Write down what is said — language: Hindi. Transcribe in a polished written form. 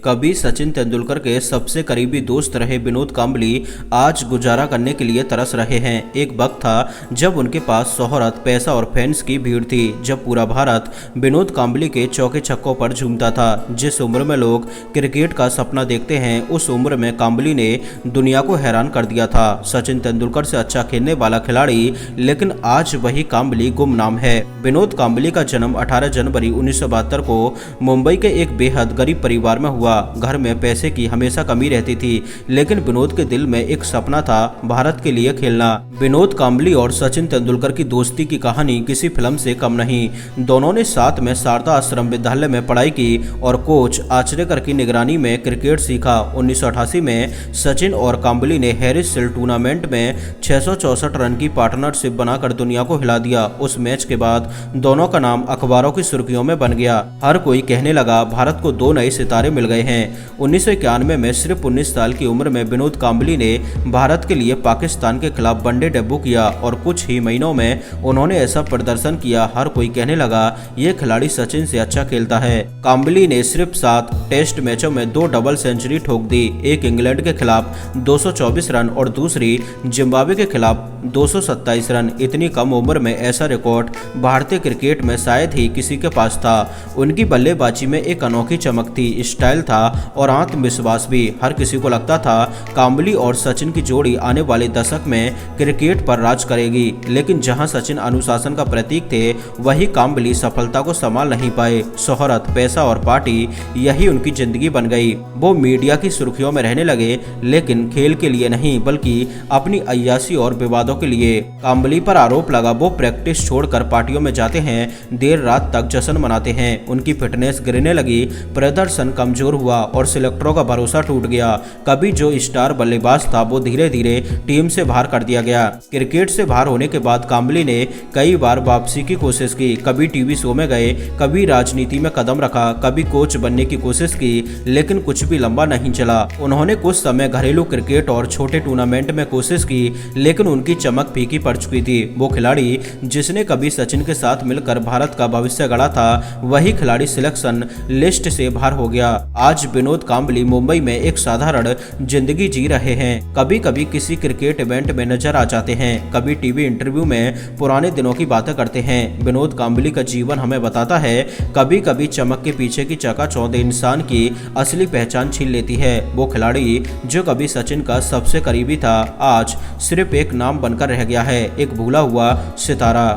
कभी सचिन तेंदुलकर के सबसे करीबी दोस्त रहे विनोद कांबली आज गुजारा करने के लिए तरस रहे हैं। एक वक्त था जब उनके पास शोहरत, पैसा और फैंस की भीड़ थी, जब पूरा भारत विनोद कांबली के चौके छक्कों पर झूमता था। जिस उम्र में लोग क्रिकेट का सपना देखते हैं, उस उम्र में कांबली ने दुनिया को हैरान कर दिया था। सचिन तेंदुलकर से अच्छा खेलने वाला खिलाड़ी, लेकिन आज वही कांबली गुमनाम है। विनोद कांबली का जन्म 18 जनवरी 1972 को मुंबई के एक बेहद गरीब परिवार में हुआ। घर में पैसे की हमेशा कमी रहती थी, लेकिन विनोद के दिल में एक सपना था, भारत के लिए खेलना। विनोद कांबली और सचिन तेंदुलकर की दोस्ती की कहानी किसी फिल्म से कम नहीं। दोनों ने साथ में शारदा आश्रम विद्यालय में पढ़ाई की और कोच आचरेकर की निगरानी में क्रिकेट सीखा। 1988 में सचिन और कांबली ने हैरिस शील्ड टूर्नामेंट में 664 रन की पार्टनरशिप बनाकर दुनिया को हिला दिया। उस मैच के बाद दोनों का नाम अखबारों की सुर्खियों में बन गया। हर कोई कहने लगा, भारत को 2 नए सितारे मिल गए हैं। 1991 में सिर्फ 19 साल की उम्र में विनोद कांबली ने भारत के लिए पाकिस्तान के खिलाफ वनडे डेब्यू किया और कुछ ही महीनों में उन्होंने ऐसा प्रदर्शन किया, हर कोई कहने लगा ये खिलाड़ी सचिन से अच्छा खेलता है। कांबली ने सिर्फ 7 टेस्ट मैचों में 2 डबल सेंचुरी ठोक दी, एक इंग्लैंड के खिलाफ 224 रन और दूसरी जिम्बाब्वे के खिलाफ 227 रन। इतनी कम उम्र में ऐसा रिकॉर्ड भारतीय क्रिकेट में शायद ही किसी के पास था। उनकी बल्लेबाजी में एक अनोखी चमक थी, स्टाइल था और आत्मविश्वास भी। हर किसी को लगता था कांबली और सचिन की जोड़ी आने वाले दशक में क्रिकेट पर राज करेगी, लेकिन जहां सचिन अनुशासन का प्रतीक थे, वही कांबली सफलता को संभाल नहीं पाए। शोहरत, पैसा और पार्टी, यही उनकी जिंदगी बन गई। वो मीडिया की सुर्खियों में रहने लगे, लेकिन खेल के लिए नहीं बल्कि अपनी अय्याशी और विवादों के लिए। कांबली पर आरोप लगा वो प्रैक्टिस छोड़कर पार्टियों में जाते हैं, देर रात तक जश्न मनाते हैं। उनकी फिटनेस गिरने लगी, प्रदर्शन कमजोर हुआ और सिलेक्टरों का भरोसा टूट गया। कभी जो स्टार बल्लेबाज था, वो धीरे धीरे टीम से बाहर कर दिया गया। क्रिकेट से बाहर होने के बाद कांबली ने कई बार वापसी की कोशिश की। कभी टीवी शो में गए, कभी राजनीति में कदम रखा, कभी कोच बनने की कोशिश की, लेकिन कुछ भी लंबा नहीं चला। उन्होंने कुछ समय घरेलू क्रिकेट और छोटे टूर्नामेंट में कोशिश की, लेकिन उनकी चमक फीकी पड़ चुकी थी। वो खिलाड़ी जिसने कभी सचिन के साथ मिलकर भारत का भविष्य गढ़ा था, वही खिलाड़ी सिलेक्शन लिस्ट से बाहर हो गया। आज विनोद कांबली मुंबई में एक साधारण जिंदगी जी रहे हैं। कभी कभी किसी क्रिकेट इवेंट में नजर आ जाते हैं, कभी टीवी इंटरव्यू में पुराने दिनों की बातें करते हैं। विनोद कांबली का जीवन हमें बताता है, कभी कभी चमक के पीछे की चकाचौंध इंसान की असली पहचान छीन लेती है। वो खिलाड़ी जो कभी सचिन का सबसे करीबी था, आज सिर्फ एक नाम बनकर रह गया है, एक भूला हुआ सितारा।